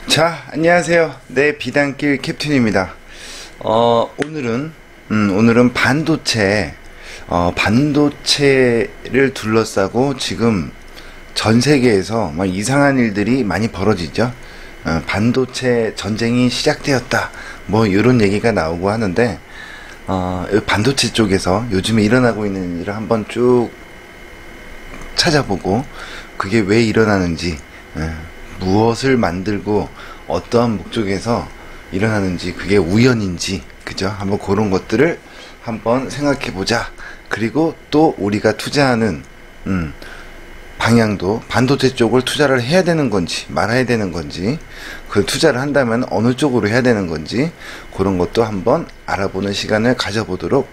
자, 안녕하세요. 네, 비단길 캡틴입니다. 오늘은 반도체를 둘러싸고 지금 전 세계에서 막 이상한 일들이 많이 벌어지죠. 반도체 전쟁이 시작되었다. 뭐, 이런 얘기가 나오고 하는데, 이 반도체 쪽에서 요즘에 일어나고 있는 일을 한번 쭉 찾아보고, 그게 왜 일어나는지, 무엇을 만들고 어떠한 목적에서 일어나는지, 그게 우연인지, 그죠? 한번 그런 것들을 한번 생각해 보자. 그리고 또 우리가 투자하는 방향도 반도체 쪽을 투자를 해야 되는 건지 말아야 되는 건지, 그 투자를 한다면 어느 쪽으로 해야 되는 건지, 그런 것도 한번 알아보는 시간을 가져보도록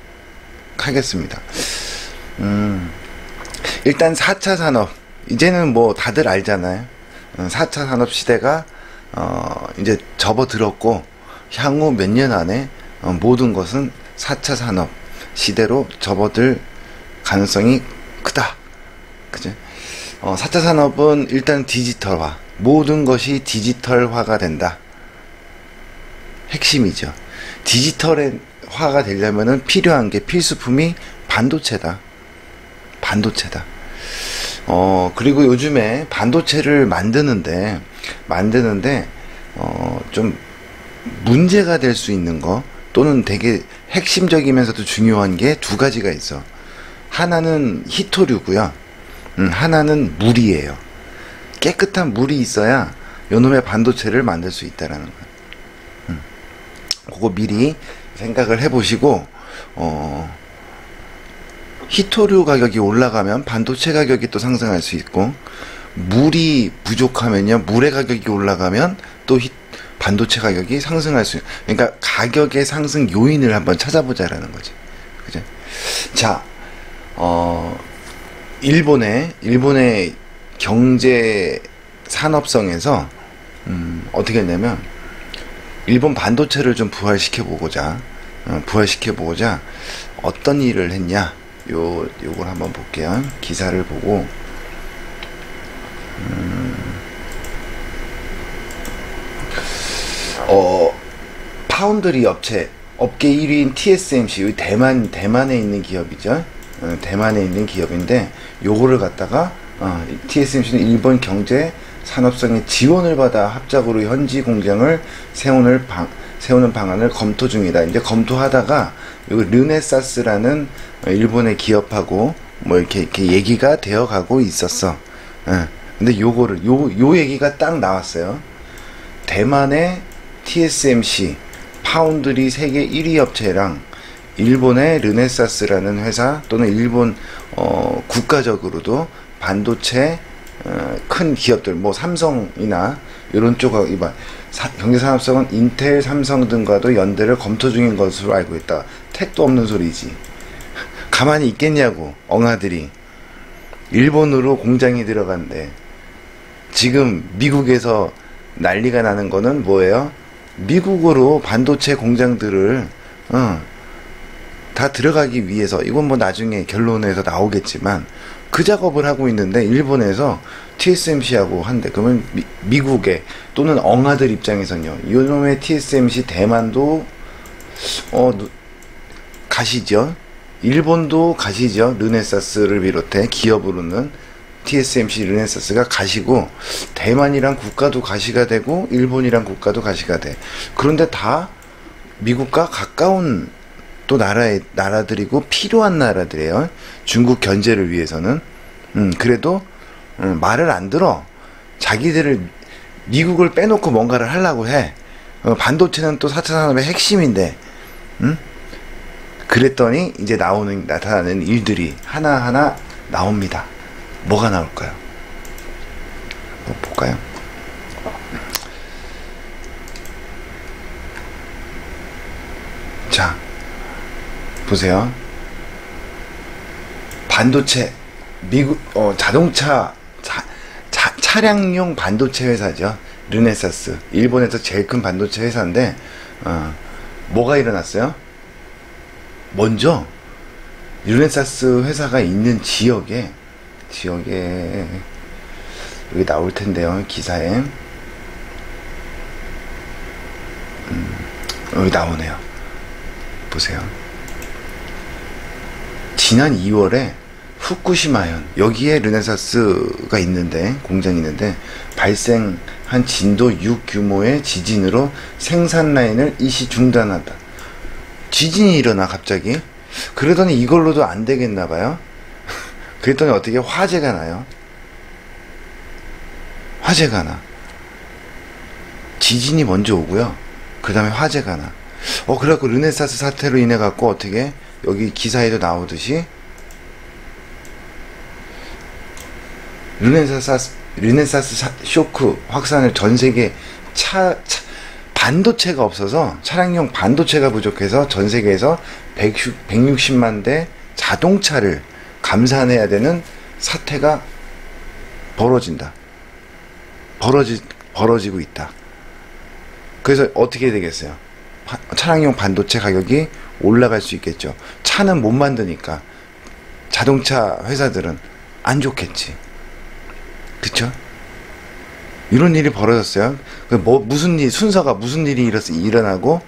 하겠습니다. 일단 4차 산업, 이제는 뭐 다들 알잖아요. 4차 산업 시대가 이제 접어들었고, 향후 몇 년 안에 모든 것은 4차 산업 시대로 접어들 가능성이 크다. 그죠? 4차 산업은 일단 디지털화, 모든 것이 디지털화가 된다. 핵심이죠. 디지털화가 되려면은 필요한 게, 필수품이 반도체다. 그리고 요즘에 반도체를 만드는데, 좀 문제가 될 수 있는 거, 또는 되게 핵심적이면서도 중요한 게 두 가지가 있어. 하나는 히토류고요. 하나는 물이에요. 깨끗한 물이 있어야 요놈의 반도체를 만들 수 있다라는 거예요. 그거 미리 생각을 해보시고, 히토류 가격이 올라가면 반도체 가격이 또 상승할 수 있고, 물이 부족하면요, 물의 가격이 올라가면 또 반도체 가격이 상승할 수 있고, 그러니까 가격의 상승 요인을 한번 찾아보자라는 거죠. 그죠? 자, 일본의 경제 산업성에서 어떻게 했냐면, 일본 반도체를 좀 부활시켜보고자 어떤 일을 했냐, 요걸 한번 볼게요. 기사를 보고, 파운드리 업계 1위인 TSMC, 대만에 있는 기업이죠. 대만에 있는 기업인데, 요거를 갖다가 TSMC는 일본 경제 산업성의 지원을 받아 합작으로 현지 공장을 세우는 방안을 검토 중이다. 이제 검토하다가 요 르네사스라는 일본의 기업하고 뭐 이렇게 얘기가 되어 가고 있었어. 근데 요 얘기가 딱 나왔어요. 대만의 TSMC, 파운드리 세계 1위 업체랑 일본의 르네사스라는 회사, 또는 일본 국가적으로도 반도체 큰 기업들, 뭐 삼성이나 이런 쪽하고, 경제산업성은 인텔, 삼성 등과도 연대를 검토 중인 것으로 알고 있다. 택도 없는 소리지. 가만히 있겠냐고, 엉아들이. 일본으로 공장이 들어간대. 지금 미국에서 난리가 나는 거는 뭐예요? 미국으로 반도체 공장들을 다 들어가기 위해서, 이건 뭐 나중에 결론에서 나오겠지만, 그 작업을 하고 있는데, 일본에서 TSMC하고 한대. 그러면 미국에, 또는 엉아들 입장에서는요, 이놈의 TSMC, 대만도 가시죠. 일본도 가시죠. 르네사스를 비롯해 기업으로는 TSMC, 르네사스가 가시고, 대만이란 국가도 가시가 되고, 일본이란 국가도 가시가 돼. 그런데 다 미국과 가까운 또 나라들이고 필요한 나라들이에요. 중국 견제를 위해서는. 그래도 말을 안 들어. 자기들을, 미국을 빼놓고 뭔가를 하려고 해. 반도체는 또 4차 산업의 핵심인데. 그랬더니 이제 나타나는 일들이 하나하나 나옵니다. 뭐가 나올까요? 한번 볼까요? 자, 보세요. 반도체, 미국 자동차 차량용 반도체 회사죠. 르네사스, 일본에서 제일 큰 반도체 회사인데, 뭐가 일어났어요? 먼저 르네사스 회사가 있는 지역에 여기 나올 텐데요, 기사에. 여기 나오네요. 보세요. 지난 2월에 후쿠시마현, 여기에 르네사스가 있는데, 공장이 있는데, 발생한 진도 6 규모의 지진으로 생산 라인을 일시 중단하다. 지진이 일어나, 갑자기. 그러더니 이걸로도 안 되겠나봐요. 그랬더니 어떻게 화재가 나요. 화재가 나. 지진이 먼저 오고요. 그 다음에 화재가 나. 그래갖고 르네사스 사태로 인해갖고 어떻게, 여기 기사에도 나오듯이, 르네사스 쇼크 확산을 전 세계 반도체가 없어서, 차량용 반도체가 부족해서 전 세계에서 160만 대 자동차를 감산해야 되는 사태가 벌어진다. 벌어지고 있다. 그래서 어떻게 되겠어요? 차량용 반도체 가격이 올라갈 수 있겠죠. 차는 못 만드니까 자동차 회사들은 안 좋겠지. 그쵸? 이런 일이 벌어졌어요. 순서가 무슨 일이 일어나고,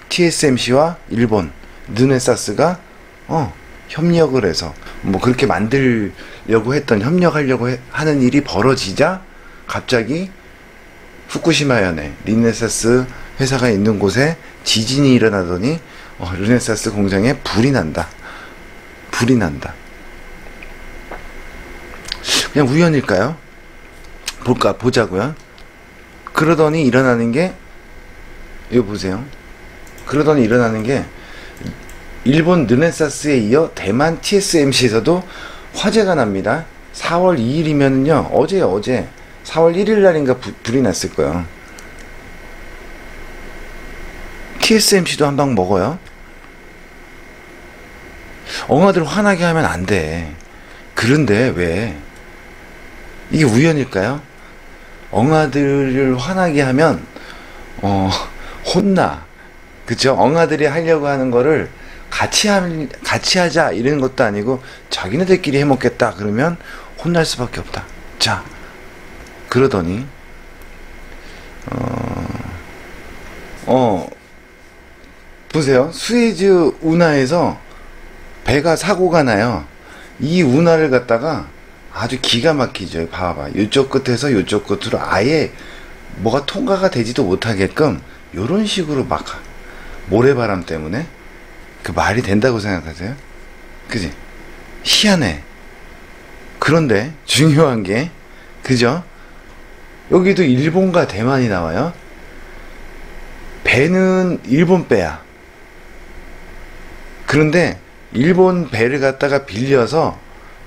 TSMC와 일본, 르네사스가, 협력을 해서, 그렇게 협력하려고 하는 일이 벌어지자, 갑자기, 후쿠시마현에, 르네사스 회사가 있는 곳에 지진이 일어나더니, 르네사스 공장에 불이 난다. 그냥 우연일까요? 보자고요. 그러더니 일어나는 게, 이거 보세요. 그러더니 일어나는 게, 일본 르네사스에 이어 대만 TSMC에서도 화재가 납니다. 4월 2일이면요, 어제 4월 1일 날인가 불이 났을 거예요. TSMC도 한 방 먹어요. 엉아들 화나게 하면 안 돼. 그런데 왜? 이게 우연일까요? 엉아들을 화나게 하면 혼나. 그쵸? 엉아들이 하려고 하는 거를 같이 하자 이런 것도 아니고 자기네들끼리 해먹겠다 그러면 혼날 수밖에 없다. 자, 그러더니 보세요. 수에즈 운하에서 배가 사고가 나요. 이 운하를 갖다가 아주 기가 막히죠. 봐봐. 이쪽 끝에서 이쪽 끝으로 아예 뭐가 통과가 되지도 못하게끔 요런 식으로 막 모래바람 때문에 그 말이 된다고 생각하세요? 그지? 희한해. 그런데 중요한 게, 그죠? 여기도 일본과 대만이 나와요. 배는 일본 배야. 그런데 일본 배를 갖다가 빌려서,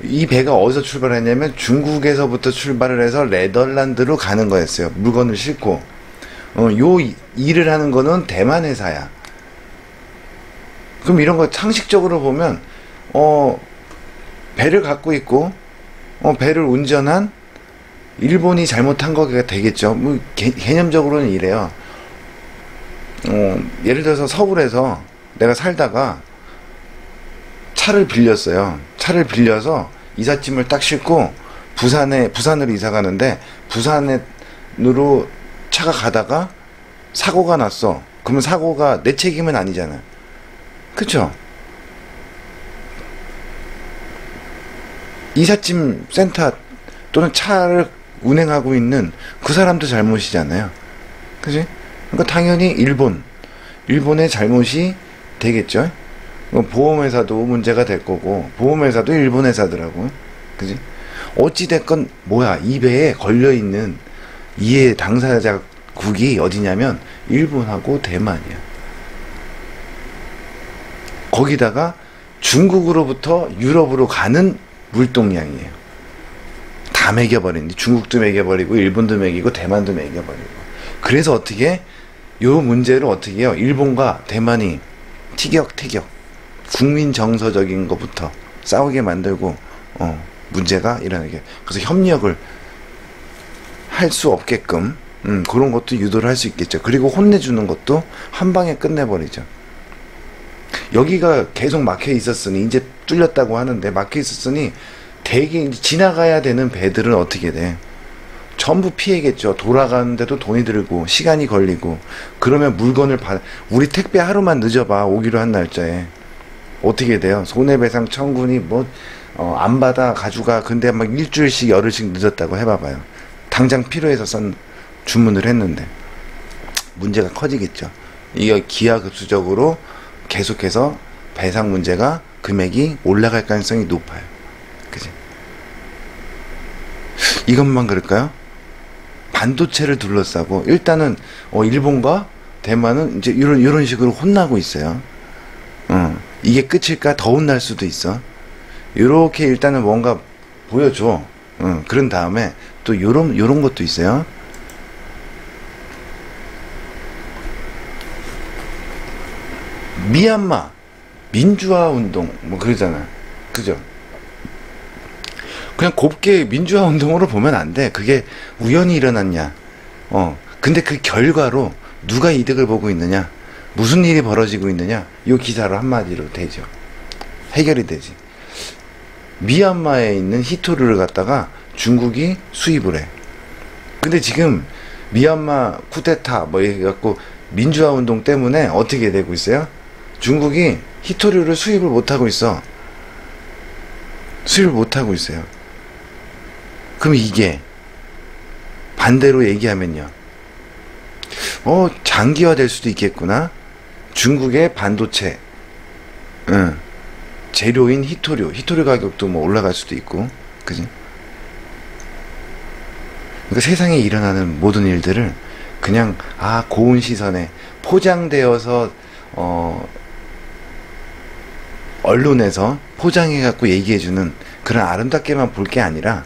이 배가 어디서 출발했냐면 중국에서부터 출발을 해서 네덜란드로 가는 거였어요. 물건을 싣고. 요 일을 하는 거는 대만 회사야. 그럼 이런 거 상식적으로 보면 배를 갖고 있고 배를 운전한 일본이 잘못한 거가 되겠죠. 개념적으로는 이래요. 예를 들어서 서울에서 내가 살다가 차를 빌렸어요. 차를 빌려서 이삿짐을 딱 싣고 부산으로 이사 가는데, 부산으로 차가 가다가 사고가 났어. 그러면 사고가 내 책임은 아니잖아. 그쵸? 이삿짐 센터 또는 차를 운행하고 있는 그 사람도 잘못이잖아요. 그치? 그러니까 당연히 일본의 잘못이 되겠죠. 보험회사도 문제가 될 거고, 보험회사도 일본 회사더라고. 그지? 어찌됐건, 이 배에 걸려있는 이해 당사자국이 어디냐면, 일본하고 대만이야. 거기다가 중국으로부터 유럽으로 가는 물동량이에요. 다 매겨버리는데, 중국도 매겨버리고, 일본도 매기고, 대만도 매겨버리고. 그래서 요 문제를 어떻게 해요? 일본과 대만이 티격태격. 국민 정서적인 것부터 싸우게 만들고 문제가 일어나게, 그래서 협력을 할 수 없게끔 그런 것도 유도를 할 수 있겠죠. 그리고 혼내주는 것도 한 방에 끝내버리죠. 여기가 계속 막혀 있었으니, 이제 뚫렸다고 하는데 막혀 있었으니 대개 지나가야 되는 배들은 어떻게 돼? 전부 피해겠죠. 돌아가는데도 돈이 들고 시간이 걸리고 그러면 물건을 우리 택배 하루만 늦어봐 오기로 한 날짜에 어떻게 돼요? 손해배상 청구니 뭐 안 받아 가져가. 근데 막 일주일씩 열흘씩 늦었다고 해봐봐요. 당장 필요해서 주문을 했는데 문제가 커지겠죠. 이게 기하급수적으로 계속해서 배상 문제가 금액이 올라갈 가능성이 높아요. 그지? 이것만 그럴까요? 반도체를 둘러싸고 일단은 일본과 대만은 이제 이런 식으로 혼나고 있어요. 이게 끝일까? 더 혼날 수도 있어. 요렇게 일단은 뭔가 보여줘. 그런 다음에 또 요런 것도 있어요. 미얀마 민주화 운동 뭐 그러잖아. 그죠? 그냥 곱게 민주화 운동으로 보면 안 돼. 그게 우연히 일어났냐. 근데 그 결과로 누가 이득을 보고 있느냐. 무슨 일이 벌어지고 있느냐. 요 기사로 한마디로 되죠. 해결이 되지. 미얀마에 있는 히토류를 갖다가 중국이 수입을 해. 근데 지금 미얀마 쿠데타 뭐 해갖고 민주화 운동 때문에 어떻게 되고 있어요? 중국이 히토류를 수입을 못하고 있어. 수입을 못하고 있어요. 그럼 이게 반대로 얘기하면요. 장기화 될 수도 있겠구나. 중국의 반도체 재료인 히토류 가격도 뭐 올라갈 수도 있고. 그지? 그러니까 세상에 일어나는 모든 일들을 그냥 고운 시선에 포장되어서 언론에서 포장해갖고 얘기해주는 그런 아름답게만 볼 게 아니라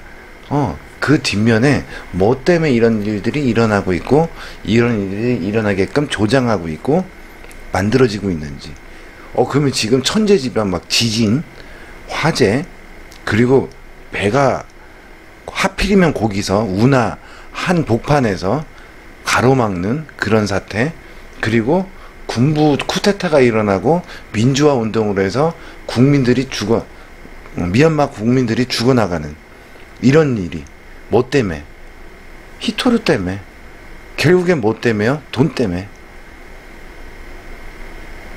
그 뒷면에 뭐 때문에 이런 일들이 일어나고 있고 이런 일들이 일어나게끔 조장하고 있고 만들어지고 있는지. 그러면 지금 천재지변 막 지진, 화재, 그리고 배가 하필이면 거기서 운하 한복판에서 가로막는 그런 사태, 그리고 군부 쿠데타가 일어나고 민주화 운동으로 해서 미얀마 국민들이 죽어나가는 이런 일이 뭐 때문에? 히토류 때문에. 결국엔 뭐 때문에요? 돈 때문에.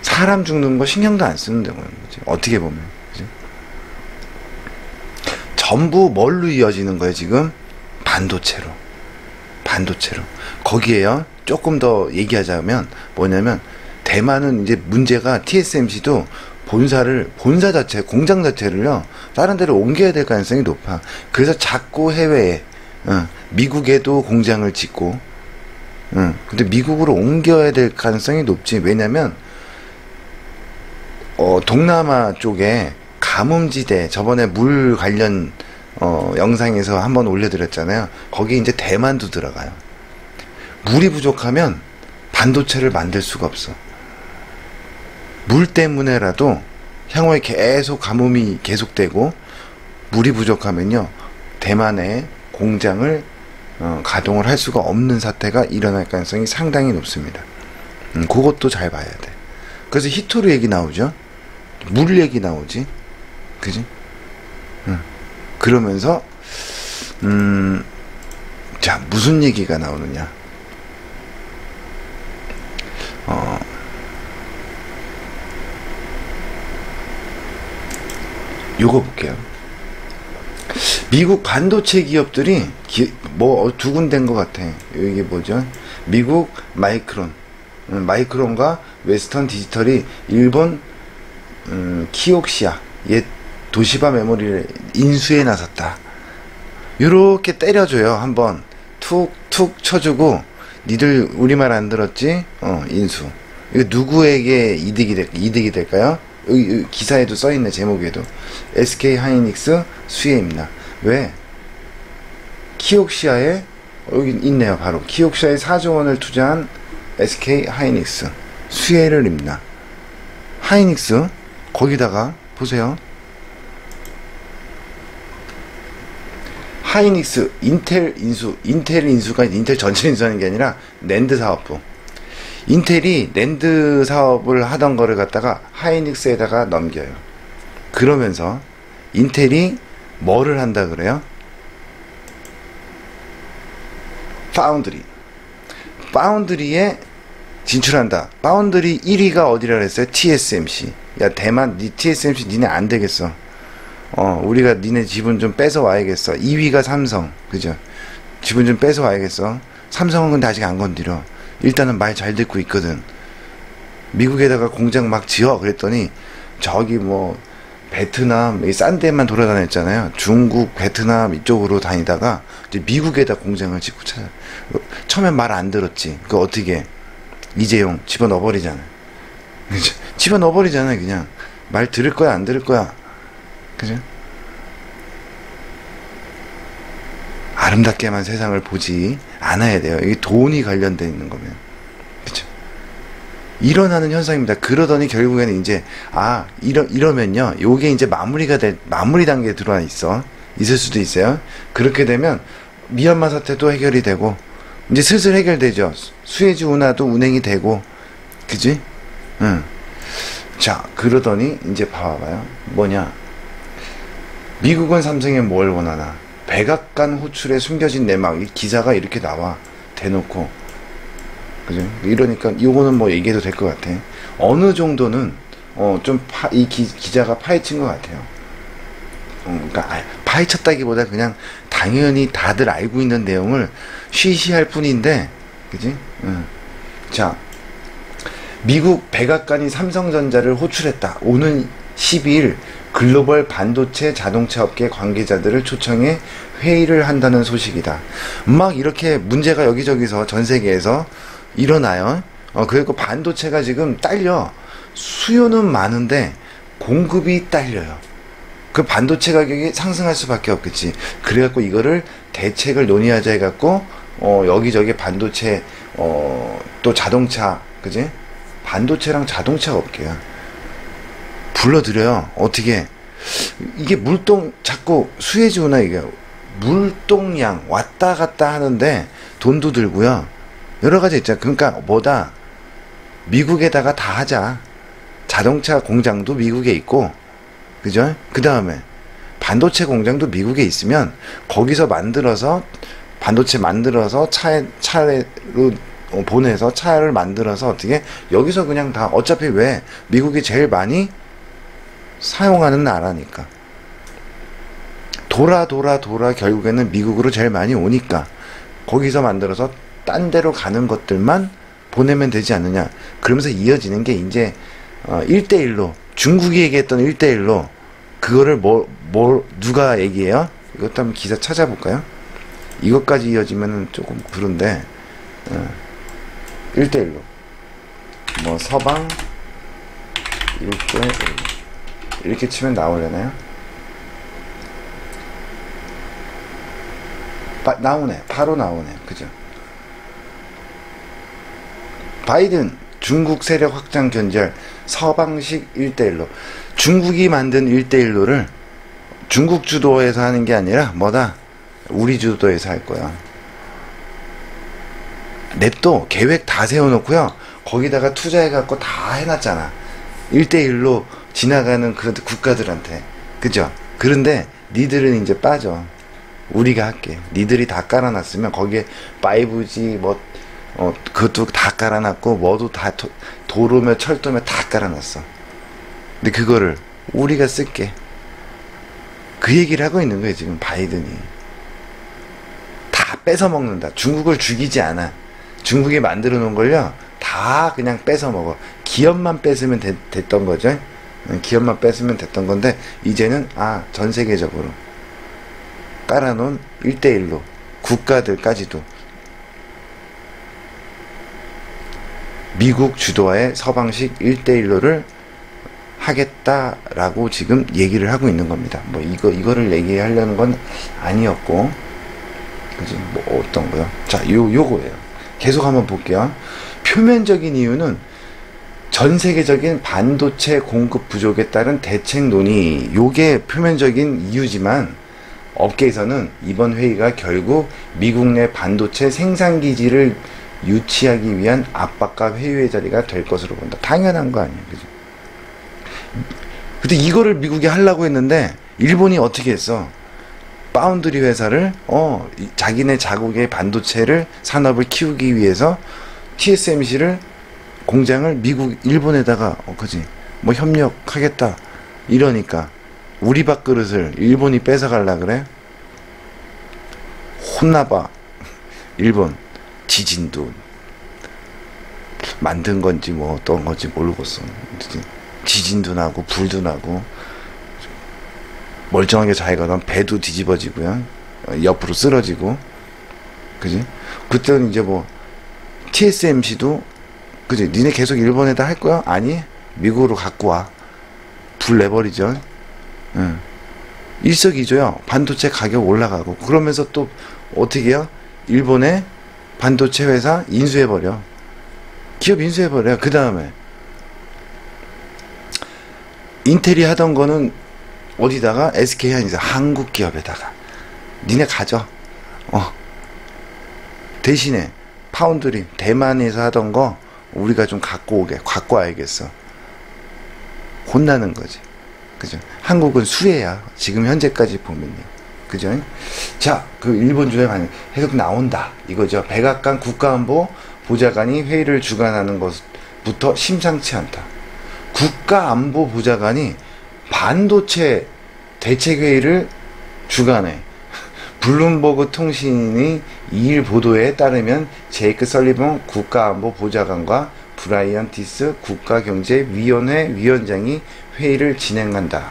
사람 죽는 거 신경도 안 쓰는데 거지. 어떻게 보면. 그치? 전부 뭘로 이어지는 거예요 지금? 반도체로. 거기에요. 조금 더 얘기하자면 뭐냐면 대만은 이제 문제가 TSMC도 본사 자체, 공장 자체를요, 다른 데로 옮겨야 될 가능성이 높아. 그래서 자꾸 해외에, 미국에도 공장을 짓고, 근데 미국으로 옮겨야 될 가능성이 높지. 왜냐면, 동남아 쪽에 가뭄지대, 저번에 물 관련, 영상에서 한번 올려드렸잖아요. 거기 이제 대만도 들어가요. 물이 부족하면 반도체를 만들 수가 없어. 물 때문에라도 향후에 계속 가뭄이 계속되고 물이 부족하면요 대만의 공장을 가동을 할 수가 없는 사태가 일어날 가능성이 상당히 높습니다. 그것도 잘 봐야 돼. 그래서 히토류 얘기 나오죠. 물 얘기 나오지. 그지? 그러면서 자 무슨 얘기가 나오느냐. 요거 볼게요. 미국 반도체 기업들이 두 군데인 것 같아. 이게 뭐죠? 미국 마이크론과 웨스턴 디지털이 일본 키옥시아 옛 도시바 메모리를 인수에 나섰다. 요렇게 때려줘요. 한번 툭툭 쳐주고 니들 우리말 안 들었지? 인수. 이거 누구에게 이득이 될까요? 여기 기사에도 써있네. 제목에도 SK 하이닉스 수혜입니다. 왜? 키옥시아에 여기 있네요. 바로 키옥시아에 4조 원을 투자한 SK 하이닉스 수혜를 입나. 하이닉스 거기다가 보세요. 하이닉스 인텔 인수가 인텔 전체 인수하는 게 아니라 낸드 사업부. 인텔이 낸드 사업을 하던 거를 갖다가 하이닉스에다가 넘겨요. 그러면서 인텔이 뭐를 한다 그래요? 파운드리에 진출한다. 파운드리 1위가 어디라 그랬어요? TSMC. 야, 대만, TSMC 니네 안 되겠어. 우리가 니네 지분 좀 뺏어 와야겠어. 2위가 삼성. 그죠? 지분 좀 뺏어 와야겠어. 삼성은 근데 아직 안 건드려. 일단은 말 잘 듣고 있거든. 미국에다가 공장 막 지어. 그랬더니, 저기 뭐, 베트남, 싼 데만 돌아다녔잖아요. 중국, 베트남 이쪽으로 다니다가, 이제 미국에다 공장을 짓고 찾아. 처음엔 말 안 들었지. 그거 어떻게, 이재용 집어넣어버리잖아. 집어넣어버리잖아, 그냥. 말 들을 거야, 안 들을 거야. 그죠? 아름답게만 세상을 보지 않아야 돼요. 이게 돈이 관련돼 있는 거면. 그죠? 일어나는 현상입니다. 그러더니 결국에는 이제, 이러면요. 요게 이제 마무리 단계에 들어와 있을 수도 있어요. 그렇게 되면, 미얀마 사태도 해결이 되고, 이제 슬슬 해결되죠. 수에즈 운하도 운행이 되고, 그지? 응. 자, 그러더니, 이제 봐봐요. 뭐냐. 미국은 삼성에 뭘 원하나. 백악관 호출에 숨겨진 내막. 이 기사가 이렇게 나와. 대놓고. 그죠? 이러니까, 이거는 뭐 얘기해도 될 것 같아. 어느 정도는, 이 기자가 파헤친 것 같아요. 그러니까, 파헤쳤다기보다 그냥, 당연히 다들 알고 있는 내용을 쉬쉬할 뿐인데, 그지? 자, 미국 백악관이 삼성전자를 호출했다. 오는 12일 글로벌 반도체 자동차 업계 관계자들을 초청해 회의를 한다는 소식이다. 막 이렇게 문제가 여기저기서 전 세계에서 일어나요. 그리고 반도체가 지금 딸려. 수요는 많은데 공급이 딸려요. 그 반도체 가격이 상승할 수밖에 없겠지. 그래갖고 이거를 대책을 논의하자 해갖고 여기저기 반도체 또 자동차, 그지? 반도체랑 자동차 업계야. 불러들여요. 어떻게? 이게 자꾸 수혜지 운하 이게 물동량 왔다 갔다 하는데 돈도 들고요. 여러 가지 있잖아. 그러니까 뭐다. 미국에다가 다 하자. 자동차 공장도 미국에 있고, 그죠? 그 다음에 반도체 공장도 미국에 있으면 거기서 반도체 만들어서 차로 보내서 차를 만들어서 어떻게 여기서 그냥 다 어차피 왜 미국이 제일 많이 사용하는 나라니까. 돌아 결국에는 미국으로 제일 많이 오니까 거기서 만들어서 딴 데로 가는 것들만 보내면 되지 않느냐. 그러면서 이어지는 게 이제 1대1로 중국이 얘기했던 1대1로 그거를 누가 얘기해요? 이것도 한번 기사 찾아볼까요? 이것까지 이어지면은 조금 그런데 1대1로 뭐 서방 1대1 이렇게 치면 나오려나요? 나오네. 바로 나오네. 그죠? 바이든 중국 세력 확장 견제할 서방식 1대1로. 중국이 만든 1대1로를 중국 주도에서 하는 게 아니라 뭐다? 우리 주도에서 할 거야. 냅둬. 계획 다 세워놓고요. 거기다가 투자해갖고 다 해놨잖아. 1대1로 지나가는 그런 국가들한테. 그죠? 그런데 니들은 이제 빠져. 우리가 할게. 니들이 다 깔아놨으면 거기에 5G 그것도 다 깔아놨고 뭐도 다 도로며 철도며 다 깔아놨어. 근데 그거를 우리가 쓸게. 그 얘기를 하고 있는 거예요 지금 바이든이. 다 뺏어 먹는다. 중국을 죽이지 않아. 중국이 만들어 놓은 걸요 다 그냥 뺏어 먹어. 기업만 뺏으면 됐던 거죠. 기업만 뺏으면 됐던 건데 이제는 전 세계적으로 깔아놓은 1대1로 국가들까지도 미국 주도하에 서방식 1대1로를 하겠다라고 지금 얘기를 하고 있는 겁니다. 뭐 이거를 얘기하려는 건 아니었고, 그지? 뭐 어떤 거요? 자, 요거예요. 계속 한번 볼게요. 표면적인 이유는 전 세계적인 반도체 공급 부족에 따른 대책 논의, 요게 표면적인 이유지만 업계에서는 이번 회의가 결국 미국 내 반도체 생산 기지를 유치하기 위한 압박과 회유의 자리가 될 것으로 본다. 당연한 거 아니에요, 그죠? 근데 이거를 미국이 하려고 했는데 일본이 어떻게 했어? 파운드리 회사를 자기네 자국의 반도체를 산업을 키우기 위해서 TSMC를 공장을 미국 일본에다가 그지 뭐 협력하겠다 이러니까 우리 밥그릇을 일본이 뺏어갈라 그래? 혼나봐. 일본 지진도 만든 건지 뭐 어떤 건지 모르겠어. 지진도 나고 불도 나고 멀쩡하게 잘 가던 배도 뒤집어지고요. 옆으로 쓰러지고 그지? 그때는 이제 뭐 TSMC도 그지? 니네 계속 일본에다 할 거야? 아니 미국으로 갖고 와. 불 내버리죠. 응. 일석이조요. 반도체 가격 올라가고 그러면서 또 어떻게 해요? 일본의 반도체 회사 인수해버려. 기업 인수해버려. 그 다음에 인텔이 하던 거는 어디다가 SK하이닉스 한국 기업에다가 니네 가져. 대신에 파운드리 대만에서 하던 거 우리가 좀 갖고 와야겠어. 혼나는 거지. 그죠? 한국은 수혜야. 지금 현재까지 보면요. 그죠? 자, 그 일본 주에 계속 나온다. 이거죠. 백악관 국가안보 보좌관이 회의를 주관하는 것부터 심상치 않다. 국가안보보좌관이 반도체 대책회의를 주관해. 블룸버그 통신이 2일 보도에 따르면 제이크 설리번 국가안보보좌관과 브라이언 티스 국가경제위원회 위원장이 회의를 진행한다.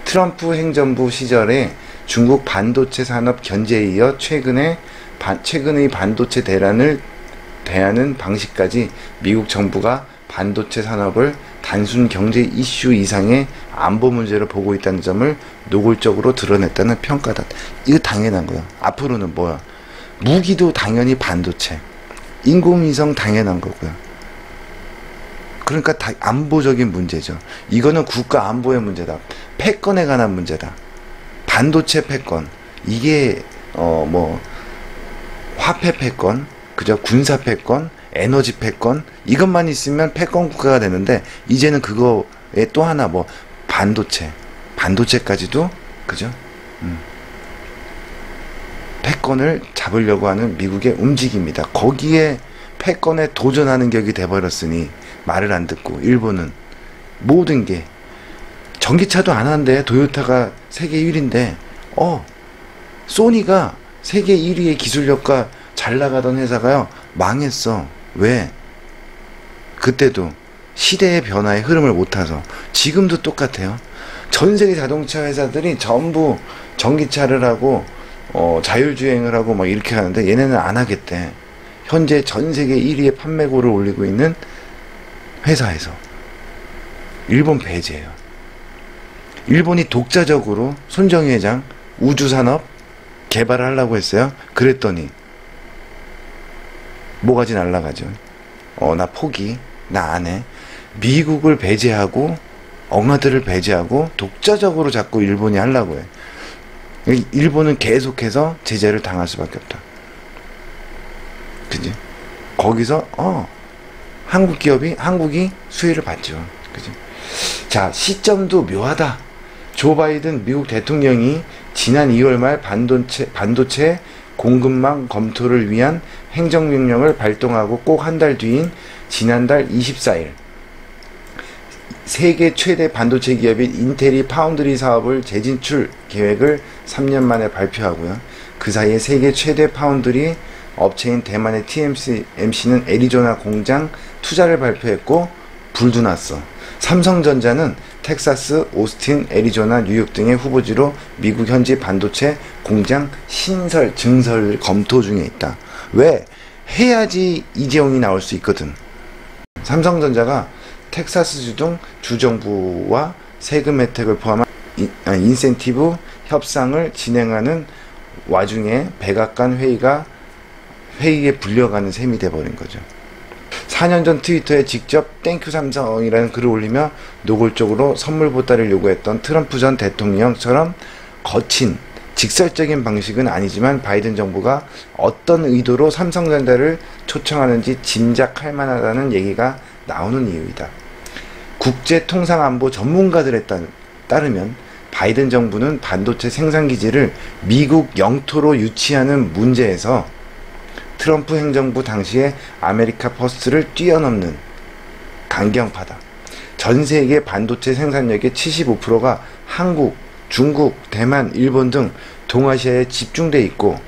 트럼프 행정부 시절에 중국 반도체 산업 견제에 이어 최근의 반도체 대란을 대하는 방식까지 미국 정부가 반도체 산업을 단순 경제 이슈 이상의 안보 문제로 보고 있다는 점을 노골적으로 드러냈다는 평가다. 이거 당연한 거야. 앞으로는 뭐야? 무기도 당연히 반도체, 인공위성 당연한 거고요. 그러니까 다 안보적인 문제죠. 이거는 국가 안보의 문제다. 패권에 관한 문제다. 반도체 패권. 이게 뭐 화폐 패권, 그죠? 군사 패권, 에너지 패권 이것만 있으면 패권 국가가 되는데 이제는 그거에 또 하나 뭐 반도체까지도 그죠? 패권을 잡으려고 하는 미국의 움직임이다. 거기에 패권에 도전하는 격이 돼버렸으니 말을 안 듣고 일본은 모든 게 전기차도 안 하는데 도요타가 세계 1위인데 소니가 세계 1위의 기술력과 잘 나가던 회사가요 망했어. 왜? 그때도 시대의 변화에 흐름을 못 타서. 지금도 똑같아요. 전 세계 자동차 회사들이 전부 전기차를 하고 자율주행을 하고 막 이렇게 하는데 얘네는 안 하겠대. 현재 전 세계 1위의 판매고를 올리고 있는 회사에서 일본 배제예요. 일본이 독자적으로 손정희 회장 우주산업 개발을 하려고 했어요. 그랬더니 뭐가지 날라가죠. 나 포기. 나 안 해. 미국을 배제하고 엉아들을 배제하고 독자적으로 자꾸 일본이 하려고 해. 일본은 계속해서 제재를 당할 수밖에 없다. 그지? 거기서 한국이 수혜를 받죠. 그지? 자, 시점도 묘하다. 조 바이든 미국 대통령이 지난 2월 말 반도체 공급망 검토를 위한 행정명령을 발동하고 꼭 한 달 뒤인 지난달 24일 세계 최대 반도체 기업인 인텔이 파운드리 사업을 재진출 계획을 3년 만에 발표하고요. 그 사이에 세계 최대 파운드리 업체인 대만의 TSMC는 애리조나 공장 투자를 발표했고 불도 났어. 삼성전자는 텍사스, 오스틴, 애리조나, 뉴욕 등의 후보지로 미국 현지 반도체 공장 신설, 증설을 검토 중에 있다. 왜? 해야지 이재용이 나올 수 있거든. 삼성전자가 텍사스주 등 주정부와 세금 혜택을 포함한 인센티브 협상을 진행하는 와중에 백악관 회의에 불려가는 셈이 돼버린 거죠. 4년 전 트위터에 직접 땡큐 삼성이라는 글을 올리며 노골적으로 선물 보따리를 요구했던 트럼프 전 대통령처럼 거친 직설적인 방식은 아니지만 바이든 정부가 어떤 의도로 삼성전자를 초청하는지 짐작할 만하다는 얘기가 나오는 이유이다. 국제통상안보 전문가들에 따르면 바이든 정부는 반도체 생산기지를 미국 영토로 유치하는 문제에서 트럼프 행정부 당시에 아메리카 퍼스트를 뛰어넘는 강경파다. 전 세계 반도체 생산력의 75%가 한국, 중국, 대만, 일본 등 동아시아에 집중돼 있고,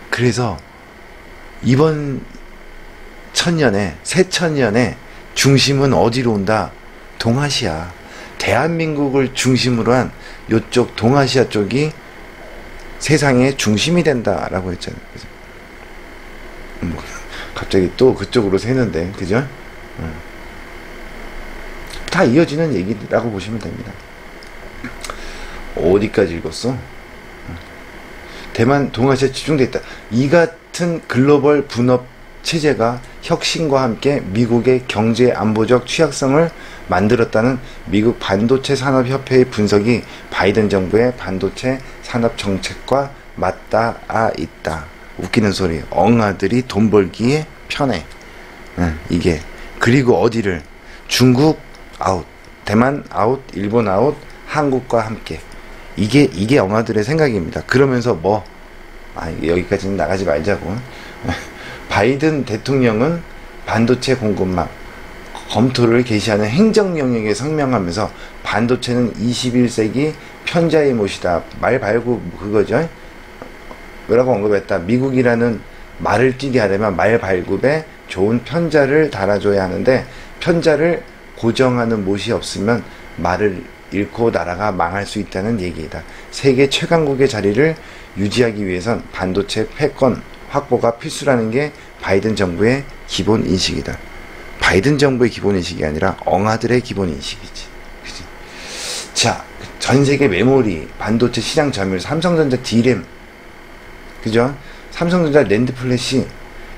그래서 이번 천년에, 새천년에 중심은 어디로 온다? 동아시아. 대한민국을 중심으로 한 요쪽 동아시아 쪽이 세상의 중심이 된다라고 했잖아요. 그죠? 갑자기 또 그쪽으로 새는데, 그죠? 다 이어지는 얘기라고 보시면 됩니다. 어디까지 읽었어? 대만, 동아시아 집중돼 있다. 이 같은 글로벌 분업 체제가 혁신과 함께 미국의 경제 안보적 취약성을 만들었다는 미국 반도체 산업협회의 분석이 바이든 정부의 반도체 산업 정책과 맞닿아 있다. 웃기는 소리. 엉아들이 돈 벌기에 편해. 이게. 그리고 어디를? 중국 아웃, 대만 아웃, 일본 아웃, 한국과 함께. 이게 엉아들의 생각입니다. 그러면서 뭐, 여기까지는 나가지 말자고. 바이든 대통령은 반도체 공급망 검토를 개시하는 행정명령에 성명하면서 반도체는 21세기 편자의 못이다. 말 발굽 그거죠. 뭐라고 언급했다. 미국이라는 말을 뛰게 하려면 말 발굽에 좋은 편자를 달아줘야 하는데, 편자를 고정하는 못이 없으면 말을 잃고 나라가 망할 수 있다는 얘기이다. 세계 최강국의 자리를 유지하기 위해선 반도체 패권 확보가 필수라는 게 바이든 정부의 기본 인식이다. 바이든 정부의 기본 인식이 아니라 엉아들의 기본 인식이지. 그치? 자, 전 세계 메모리, 반도체 시장 점유율, 삼성전자 D램, 그죠? 삼성전자 랜드 플래시,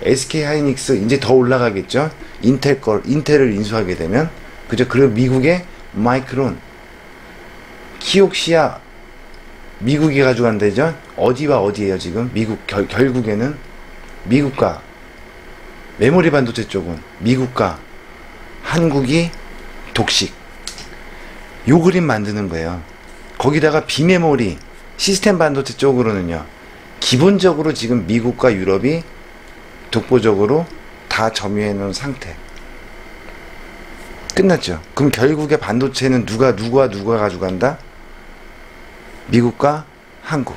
SK 하이닉스 이제 더 올라가겠죠? 인텔을 인수하게 되면, 그죠? 그리고 미국의 마이크론, 키옥시아, 미국이 가져간다죠? 어디와 어디예요, 지금? 미국, 결국에는 미국과, 메모리 반도체 쪽은 미국과 한국이 독식. 요 그림 만드는 거예요. 거기다가 비메모리, 시스템 반도체 쪽으로는요, 기본적으로 지금 미국과 유럽이 독보적으로 다 점유해 놓은 상태. 끝났죠. 그럼 결국에 반도체는 누가 가져간다? 미국과 한국.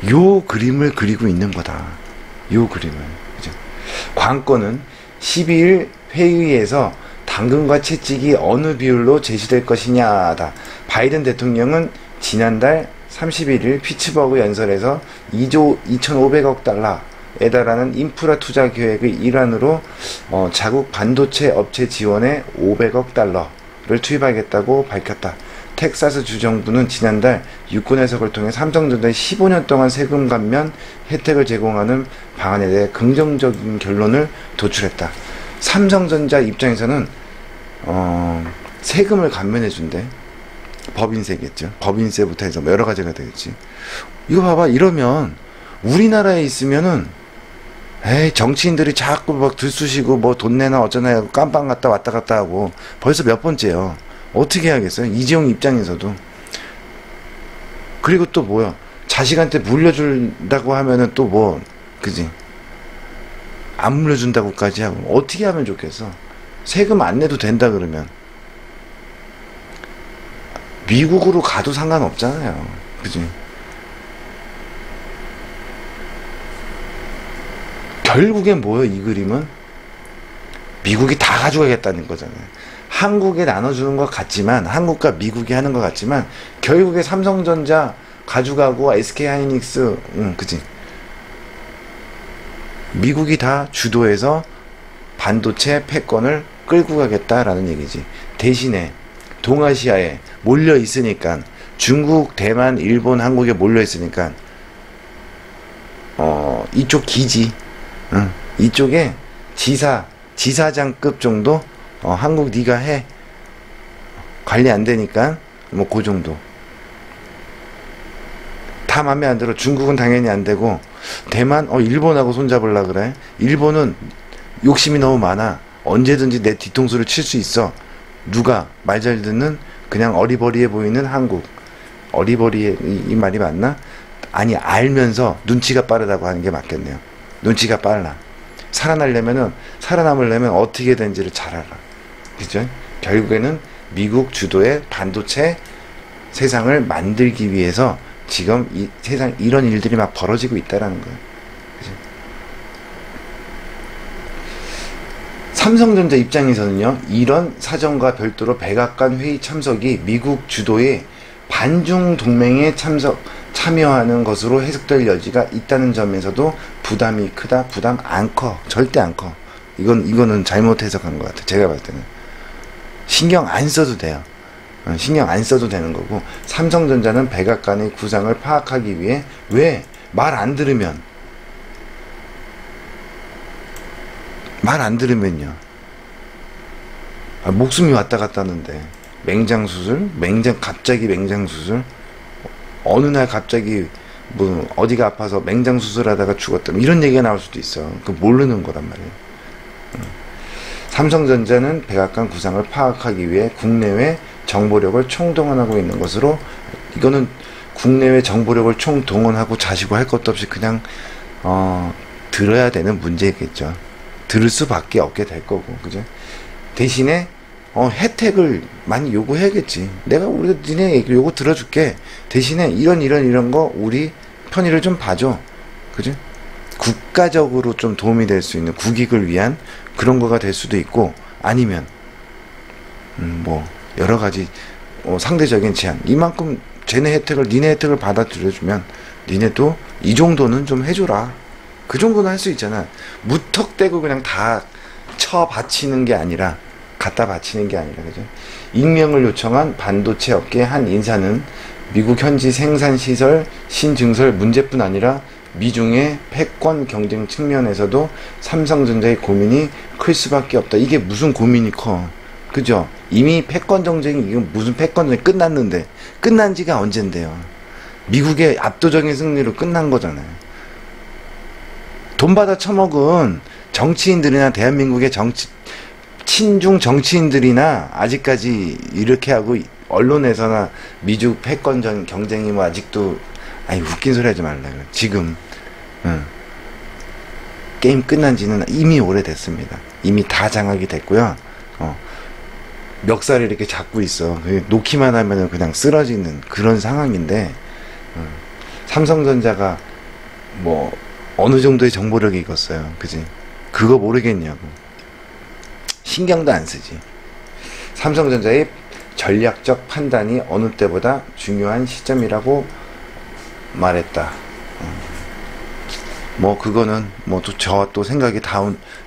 요 그림을 그리고 있는 거다. 요 그림을. 그죠? 관건은 12일 회의에서 당근과 채찍이 어느 비율로 제시될 것이냐다. 바이든 대통령은 지난달 31일 피츠버그 연설에서 2조 2,500억 달러에 달하는 인프라 투자 계획의 일환으로 자국 반도체 업체 지원에 500억 달러를 투입하겠다고 밝혔다. 텍사스 주정부는 지난달 유권 해석을 통해 삼성전자에 15년 동안 세금 감면 혜택을 제공하는 방안에 대해 긍정적인 결론을 도출했다. 삼성전자 입장에서는 세금을 감면해준대. 법인세겠죠. 법인세부터 해서 여러 가지가 되겠지. 이거 봐봐. 이러면 우리나라에 있으면은 정치인들이 자꾸 막 들쑤시고 뭐 돈 내나 어쩌나 하고 깜빵 갔다 왔다 갔다 하고 벌써 몇 번째요. 어떻게 해야겠어요? 이재용 입장에서도. 그리고 또 뭐야? 자식한테 물려준다고 하면은 또 뭐, 그지? 안 물려준다고까지 하고. 어떻게 하면 좋겠어? 세금 안 내도 된다 그러면. 미국으로 가도 상관없잖아요. 그지? 결국엔 뭐예요, 이 그림은? 미국이 다 가져가겠다는 거잖아요. 한국에 나눠주는 것 같지만, 한국과 미국이 하는 것 같지만, 결국에 삼성전자 가져가고, SK 하이닉스, 그치? 미국이 다 주도해서 반도체 패권을 끌고 가겠다라는 얘기지. 대신에, 동아시아에 몰려 있으니까, 중국, 대만, 일본, 한국에 몰려 있으니까, 이쪽 기지, 이쪽에 지사장급 정도, 한국 네가 해. 관리 안 되니까 뭐 그 정도. 다 맘에 안 들어. 중국은 당연히 안 되고, 대만 일본하고 손잡으려 그래. 일본은 욕심이 너무 많아. 언제든지 내 뒤통수를 칠 수 있어. 누가? 말 잘 듣는 그냥 어리버리해 보이는 한국. 어리버리해, 이 말이 맞나? 아니, 알면서 눈치가 빠르다고 하는 게 맞겠네요. 눈치가 빨라. 살아남으려면 어떻게 된지를 잘 알아. 그죠? 결국에는 미국 주도의 반도체 세상을 만들기 위해서 지금 이 세상 이런 일들이 막 벌어지고 있다라는 거예요. 그죠? 삼성전자 입장에서는요, 이런 사정과 별도로 백악관 회의 참석이 미국 주도의 반중 동맹에 참여하는 것으로 해석될 여지가 있다는 점에서도 부담이 크다. 부담 안 커. 절대 안 커. 이거는 잘못 해석한 것 같아. 제가 봤을 때는. 신경 안 써도 돼요. 신경 안 써도 되는 거고, 삼성전자는 백악관의 구상을 파악하기 위해, 왜? 말 안 들으면요. 목숨이 왔다 갔다 하는데, 맹장수술? 갑자기 맹장수술? 어느 날 갑자기, 어디가 아파서 맹장수술 하다가 죽었다. 이런 얘기가 나올 수도 있어. 그 모르는 거란 말이에요. 삼성전자는 백악관 구상을 파악하기 위해 국내외 정보력을 총동원하고 있는 것으로, 이거는 국내외 정보력을 총동원하고 자시고 할 것도 없이 그냥 들어야 되는 문제겠죠. 들을 수밖에 없게 될 거고, 그죠? 대신에 혜택을 많이 요구해야겠지. 우리가 니네 요구 들어줄게. 대신에 이런 거 우리 편의를 좀 봐줘. 그죠? 국가적으로 좀 도움이 될 수 있는, 국익을 위한 그런 거가 될 수도 있고, 아니면 여러 가지 상대적인 제한. 이만큼 니네 혜택을 받아들여주면 니네도 이 정도는 좀 해줘라. 그 정도는 할 수 있잖아. 무턱대고 그냥 다 바치는 게 아니라, 갖다 바치는 게 아니라, 그죠? 익명을 요청한 반도체 업계 한 인사는 미국 현지 생산시설 신증설 문제뿐 아니라 미중의 패권 경쟁 측면에서도 삼성전자의 고민이 클 수밖에 없다. 이게 무슨 고민이 커? 그죠? 이미 패권 경쟁이, 이건 무슨 패권 경쟁이 끝났는데, 끝난 지가 언젠데요? 미국의 압도적인 승리로 끝난 거잖아요. 돈 받아 처먹은 정치인들이나 대한민국의 친중 정치인들이나 아직까지 이렇게 하고, 언론에서나 미중 패권 경쟁이 아직도, 웃긴 소리 하지 말라요. 지금 게임 끝난 지는 이미 오래됐습니다. 이미 다 장악이 됐고요. 멱살을 이렇게 잡고 있어. 놓기만 하면 그냥 쓰러지는 그런 상황인데, 삼성전자가 어느 정도의 정보력이 있겠어요. 그지? 그거 모르겠냐고. 신경도 안 쓰지. 삼성전자의 전략적 판단이 어느 때보다 중요한 시점이라고 말했다. 그거는 저와 또 생각이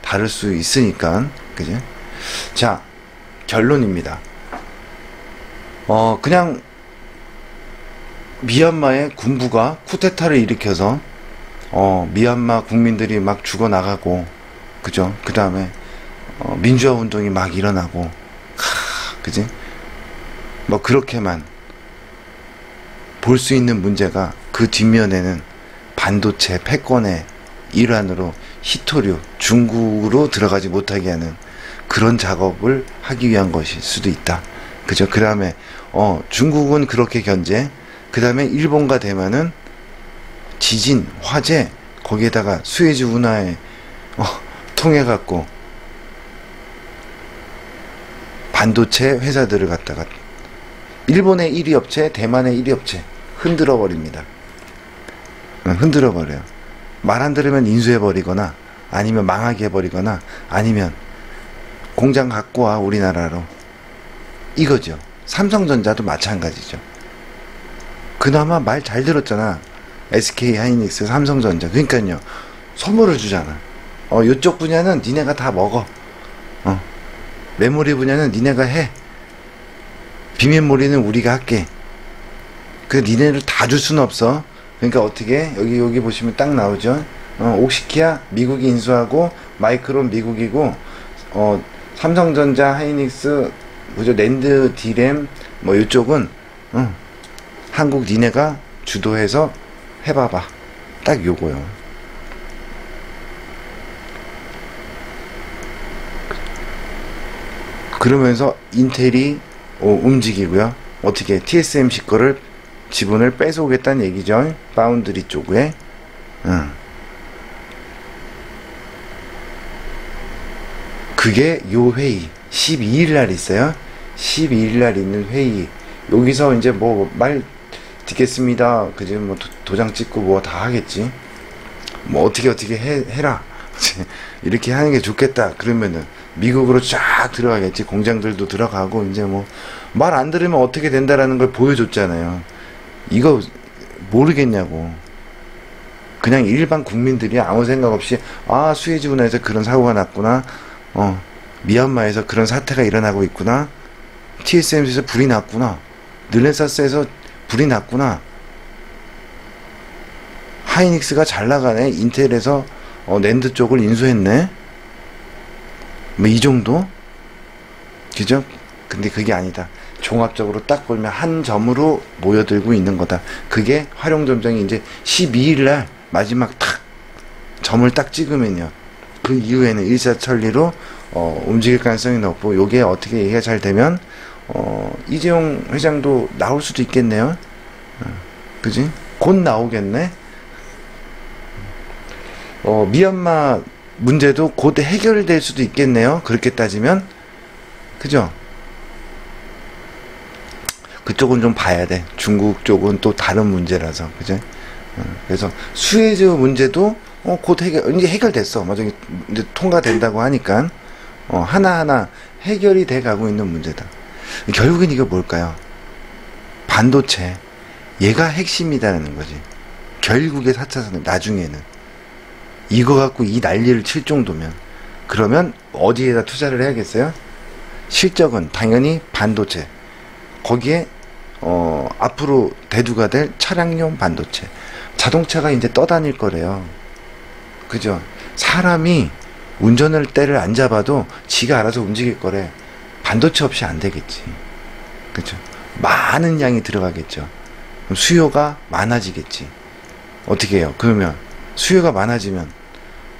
다를 수 있으니까. 그지? 자, 결론입니다. 그냥 미얀마의 군부가 쿠데타를 일으켜서 미얀마 국민들이 막 죽어나가고, 그죠? 그 다음에 민주화 운동이 막 일어나고, 그지? 그렇게만 볼 수 있는 문제가, 그 뒷면에는 반도체 패권의 일환으로 히토류, 중국으로 들어가지 못하게 하는 그런 작업을 하기 위한 것일 수도 있다. 그죠? 그 다음에 중국은 그렇게 견제, 그 다음에 일본과 대만은 지진, 화재, 거기에다가 수에즈 운하에 통해갖고 반도체 회사들을 갖다가, 일본의 1위 업체, 대만의 1위 업체 흔들어 버립니다. 흔들어 버려요. 말 안 들으면 인수해버리거나, 아니면 망하게 해버리거나, 아니면 공장 갖고 와 우리나라로, 이거죠. 삼성전자도 마찬가지죠. 그나마 말 잘 들었잖아. SK 하이닉스, 삼성전자. 그러니까요, 선물을 주잖아. 요쪽 분야는 니네가 다 먹어. 메모리 분야는 니네가 해. 비메모리는 우리가 할게. 니네를 다 줄 수는 없어. 그러니까 어떻게, 여기 보시면 딱 나오죠. 옥시키아 미국이 인수하고, 마이크론 미국이고, 삼성전자, 하이닉스, 랜드, 디램, 이쪽은 한국 니네가 주도해서 해봐봐. 딱 요거요. 그러면서 인텔이 움직이고요. 어떻게 TSMC 거를 지분을 뺏어오겠다는 얘기죠. 파운드리 쪽에. 그게 요 회의 12일 날 있어요. 12일 날 있는 회의. 여기서 이제 뭐 말 듣겠습니다. 그지? 뭐 도장 찍고 뭐 다 하겠지. 뭐 어떻게 해라. 이렇게 하는 게 좋겠다. 그러면은 미국으로 쫙 들어가겠지. 공장들도 들어가고 이제 뭐 말 안 들으면 어떻게 된다라는 걸 보여줬잖아요. 이거 모르겠냐고. 그냥 일반 국민들이 아무 생각 없이 아 수에즈 운하에서 그런 사고가 났구나. 미얀마에서 그런 사태가 일어나고 있구나. TSMC에서 불이 났구나. 르네사스에서 불이 났구나. 하이닉스가 잘 나가네. 인텔에서 낸드 쪽을 인수했네. 뭐 이 정도? 그죠? 근데 그게 아니다. 종합적으로 딱 보면 한 점으로 모여들고 있는 거다. 그게 활용점정이 이제 12일 날 마지막 탁 점을 딱 찍으면요. 그 이후에는 일사천리로 움직일 가능성이 높고, 요게 어떻게 얘기가 잘 되면 이재용 회장도 나올 수도 있겠네요. 그지? 곧 나오겠네. 미얀마 문제도 곧 해결될 수도 있겠네요. 그렇게 따지면. 그죠? 그쪽은 좀 봐야 돼. 중국 쪽은 또 다른 문제라서. 그죠? 그래서 수에즈 문제도 곧 이제 해결됐어. 맞아. 이제 통과된다고 하니까 하나하나 해결이 돼 가고 있는 문제다. 결국엔 이거 뭘까요? 반도체. 얘가 핵심이다라는 거지. 결국에 4차 산업 나중에는 이거 갖고 이 난리를 칠 정도면, 그러면 어디에다 투자를 해야겠어요? 실적은 당연히 반도체. 거기에 앞으로 대두가 될 차량용 반도체. 자동차가 이제 떠다닐 거래요. 그죠? 사람이 운전을 때를 안 잡아도 지가 알아서 움직일 거래. 반도체 없이 안 되겠지. 그죠? 많은 양이 들어가겠죠. 그럼 수요가 많아지겠지. 어떻게 해요? 그러면 수요가 많아지면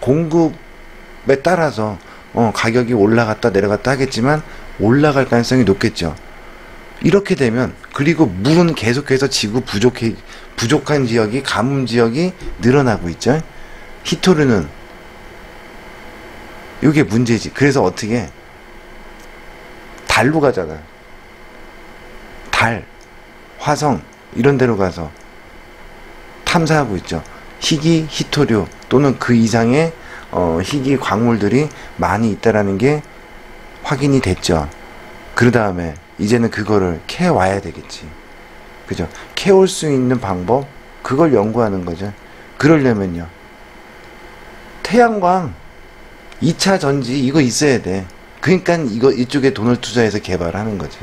공급에 따라서 가격이 올라갔다 내려갔다 하겠지만 올라갈 가능성이 높겠죠. 이렇게 되면, 그리고 물은 계속해서 지구 부족한 지역이, 가뭄 지역이 늘어나고 있죠. 히토류는 이게 문제지. 그래서 어떻게 달로 가잖아. 달, 화성 이런 데로 가서 탐사하고 있죠. 희귀 히토류 또는 그 이상의 희귀 광물들이 많이 있다라는 게 확인이 됐죠. 그 다음에 이제는 그거를 캐와야 되겠지. 그죠? 캐올 수 있는 방법, 그걸 연구하는 거죠. 그러려면요, 태양광 2차 전지 이거 있어야 돼. 그러니까 이쪽에 돈을 투자해서 개발하는 거지.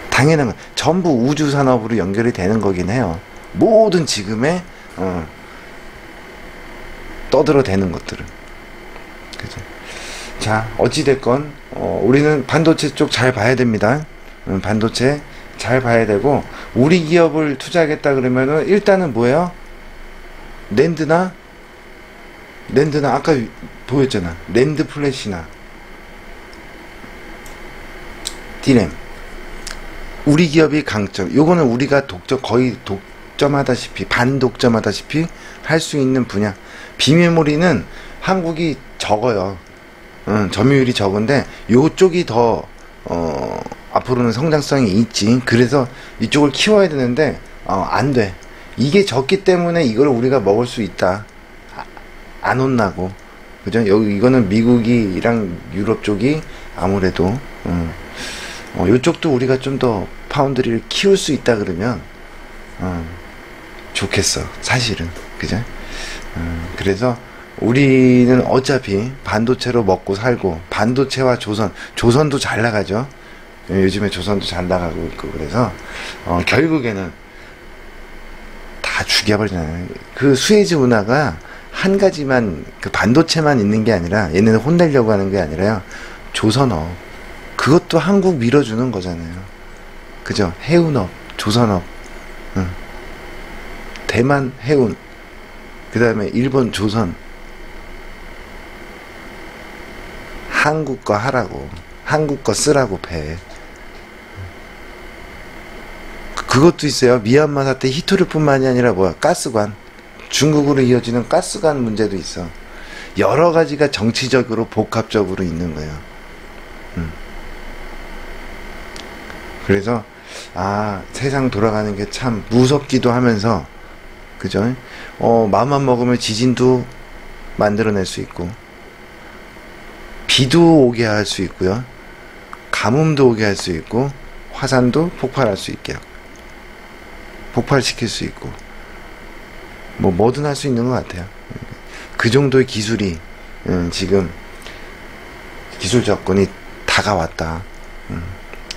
당연한 거. 전부 우주 산업으로 연결이 되는 거긴 해요. 모든 지금의 떠들어대는 것들은. 그죠? 자, 어찌됐건 우리는 반도체 쪽 잘 봐야 됩니다. 반도체 잘 봐야 되고, 우리 기업을 투자하겠다 그러면은 일단은 뭐예요? 낸드나 아까 보였잖아. 낸드 플래시나 디램. 우리 기업이 강점. 요거는 우리가 거의 독점하다시피, 반독점하다시피 할 수 있는 분야. 비메모리는 한국이 적어요. 점유율이 적은데 요쪽이 더 앞으로는 성장성이 있지. 그래서 이쪽을 키워야 되는데 안 돼. 이게 적기 때문에 이걸 우리가 먹을 수 있다. 안 혼나고. 그죠? 이거는 미국이랑 유럽 쪽이 아무래도 요쪽도 우리가 좀 더 파운드리를 키울 수 있다 그러면 좋겠어. 사실은. 그죠? 그래서 우리는 어차피 반도체로 먹고 살고, 반도체와 조선도 잘 나가죠. 요즘에 조선도 잘 나가고 있고. 그래서 결국에는 다 죽여버리잖아요. 그 수에즈 운하가 한 가지만, 그 반도체만 있는 게 아니라, 얘네는 혼내려고 하는 게 아니라요, 조선업, 그것도 한국 밀어주는 거잖아요. 그죠? 해운업, 조선업, 대만 해운, 그 다음에 일본 조선, 한국 거 하라고. 한국 거 쓰라고 배. 그것도 있어요. 미얀마 사태 히토류뿐만이 아니라 뭐야, 가스관, 중국으로 이어지는 가스관 문제도 있어. 여러 가지가 정치적으로 복합적으로 있는 거예요. 그래서 세상 돌아가는 게 참 무섭기도 하면서, 그죠? 마음만 먹으면 지진도 만들어낼 수 있고, 비도 오게 할 수 있고요, 가뭄도 오게 할 수 있고, 화산도 폭발할 수 있게 하고, 폭발시킬 수 있고, 뭐든 할 수 있는 것 같아요. 그 정도의 기술이 지금 기술 접근이 다가왔다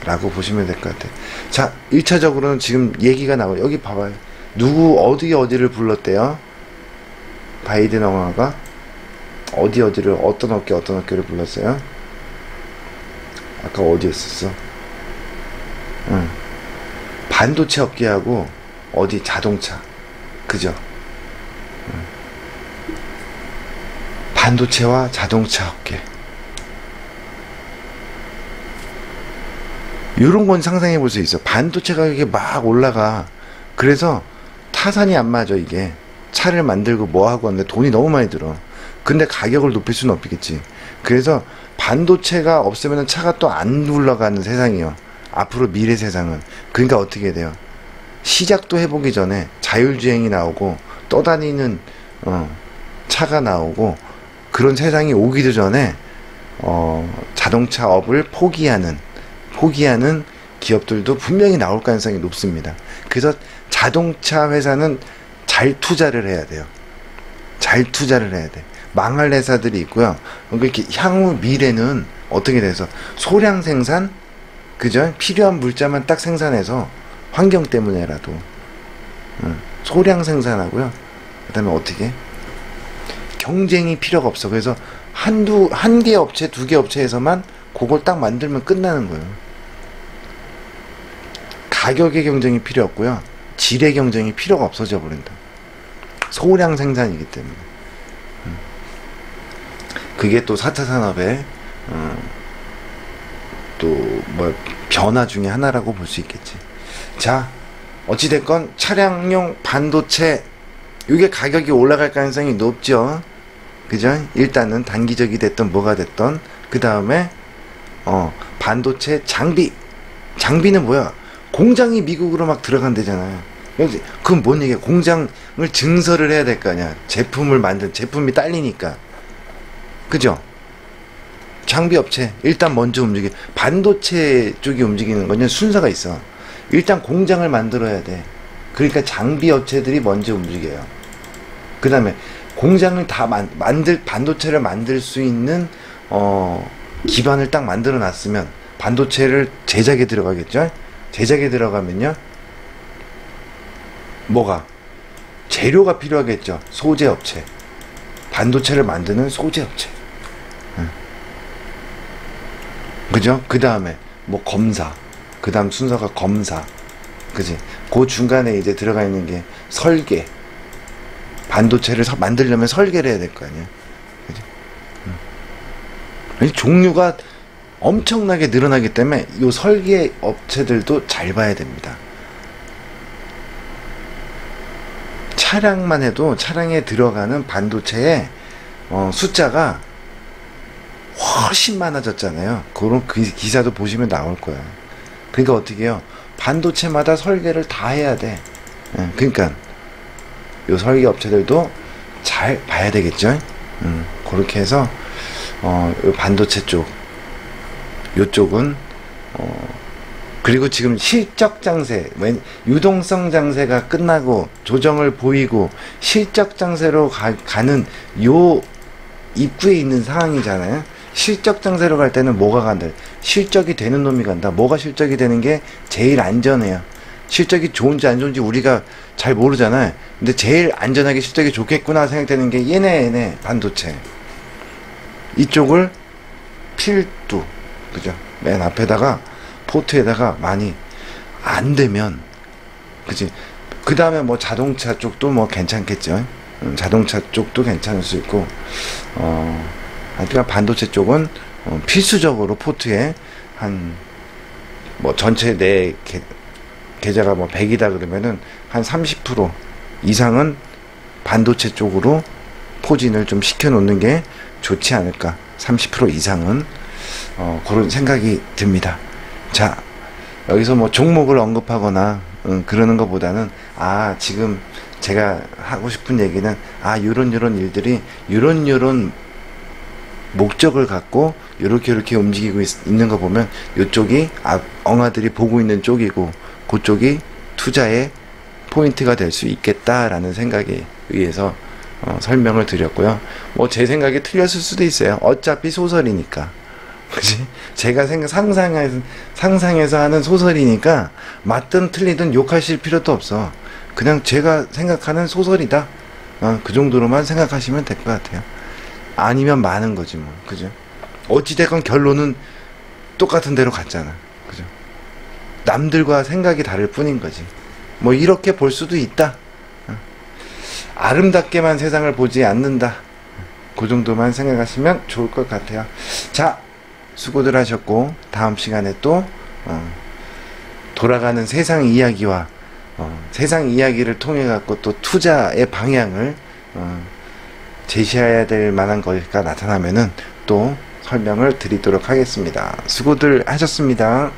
라고 보시면 될 것 같아요. 자, 1차적으로는 지금 얘기가 나와요. 여기 봐봐요. 어디를 불렀대요? 바이든 엄마가 어디를, 어떤 업계를 불렀어요? 아까 어디였었어? 반도체 업계하고 자동차, 그죠? 반도체와 자동차 업계, 요런 건 상상해 볼 수 있어. 반도체 가격이 막 올라가. 그래서 타산이 안 맞아. 이게 차를 만들고 뭐하고 하는데 돈이 너무 많이 들어. 근데 가격을 높일 수는 없겠지. 그래서 반도체가 없으면 차가 또 안 굴러가는 세상이요, 앞으로 미래 세상은. 그러니까 어떻게 돼요? 시작도 해보기 전에 자율주행이 나오고 떠다니는 차가 나오고, 그런 세상이 오기도 전에 자동차 업을 포기하는 기업들도 분명히 나올 가능성이 높습니다. 그래서 자동차 회사는 잘 투자를 해야 돼요. 잘 투자를 해야 돼. 망할 회사들이 있고요. 이렇게 향후 미래는 어떻게 돼서 소량 생산, 그죠? 필요한 물자만 딱 생산해서 환경 때문에라도 소량 생산하고요. 그다음에 어떻게? 경쟁이 필요가 없어. 그래서 한 개 업체, 두 개 업체에서만 그걸 딱 만들면 끝나는 거예요. 가격의 경쟁이 필요 없고요, 질의 경쟁이 필요가 없어져 버린다. 소량 생산이기 때문에. 그게 또 4차 산업의 변화 중에 하나라고 볼 수 있겠지. 자, 어찌됐건 차량용 반도체, 이게 가격이 올라갈 가능성이 높죠. 그죠? 일단은 단기적이 됐던 뭐가 됐던, 그 다음에 반도체 장비는 뭐야? 공장이 미국으로 막 들어간대잖아요. 그럼 뭔 얘기야? 공장을 증설을 해야 될 거 아니야. 제품이 딸리니까. 그죠? 장비 업체 일단 먼저 반도체 쪽이 움직이는 거는 순서가 있어. 일단 공장을 만들어야 돼. 그러니까 장비 업체들이 먼저 움직여요. 그 다음에 공장을 다 반도체를 만들 수 있는 기반을 딱 만들어 놨으면 반도체를 제작에 들어가겠죠. 제작에 들어가면요, 뭐가? 재료가 필요하겠죠. 소재 업체. 반도체를 만드는 소재 업체. 그죠? 그 다음에 검사. 그 다음 순서가 검사. 그지? 그 중간에 이제 들어가 있는 게 설계. 반도체를 만들려면 설계를 해야 될 거 아니야. 그지? 이 종류가 엄청나게 늘어나기 때문에 이 설계 업체들도 잘 봐야 됩니다. 차량만 해도 차량에 들어가는 반도체의 숫자가 훨씬 많아졌잖아요. 그런 기사도 보시면 나올 거야. 그러니까 어떻게 해요? 반도체마다 설계를 다 해야 돼. 그러니까 요 설계 업체들도 잘 봐야 되겠죠. 그렇게 해서 요 반도체 쪽, 요쪽은 그리고 지금 실적 장세, 유동성 장세가 끝나고 조정을 보이고 실적 장세로 가는 요 입구에 있는 상황이잖아요. 실적 장세로 갈 때는 뭐가 간다? 실적이 되는 놈이 간다. 뭐가 실적이 되는 게 제일 안전해요. 실적이 좋은지 안 좋은지 우리가 잘 모르잖아요. 근데 제일 안전하게 실적이 좋겠구나 생각되는 게 얘네 반도체. 이쪽을 필두, 그죠? 맨 앞에다가 포트에다가 많이 안 되면, 그지? 그 다음에 자동차 쪽도 괜찮겠죠. 자동차 쪽도 괜찮을 수 있고, 하여튼 반도체 쪽은 필수적으로 포트에 뭐 전체 내 계좌가 뭐 100이다 그러면은 한 30% 이상은 반도체 쪽으로 포진을 좀 시켜 놓는 게 좋지 않을까. 30% 이상은 그런 생각이 듭니다. 자, 여기서 뭐 종목을 언급하거나 그러는 것보다는 지금 제가 하고 싶은 얘기는 요런 일들이 요런 목적을 갖고 요렇게 움직이고 있는 거 보면 요쪽이 엉아들이 보고 있는 쪽이고 그쪽이 투자의 포인트가 될 수 있겠다라는 생각에 의해서 설명을 드렸고요. 뭐 제 생각이 틀렸을 수도 있어요. 어차피 소설이니까. 그치? 제가 상상해서 하는 소설이니까 맞든 틀리든 욕하실 필요도 없어. 그냥 제가 생각하는 소설이다. 그 정도로만 생각하시면 될 것 같아요. 아니면 많은 거지 뭐. 그죠? 어찌됐건 결론은 똑같은 대로 갔잖아. 그죠? 남들과 생각이 다를 뿐인 거지. 뭐 이렇게 볼 수도 있다. 아름답게만 세상을 보지 않는다. 그 정도만 생각하시면 좋을 것 같아요. 자, 수고들 하셨고 다음 시간에 또 돌아가는 세상 이야기와 세상 이야기를 통해 갖고 또 투자의 방향을 제시해야 될 만한 거가 나타나면은 또 설명을 드리도록 하겠습니다. 수고들 하셨습니다.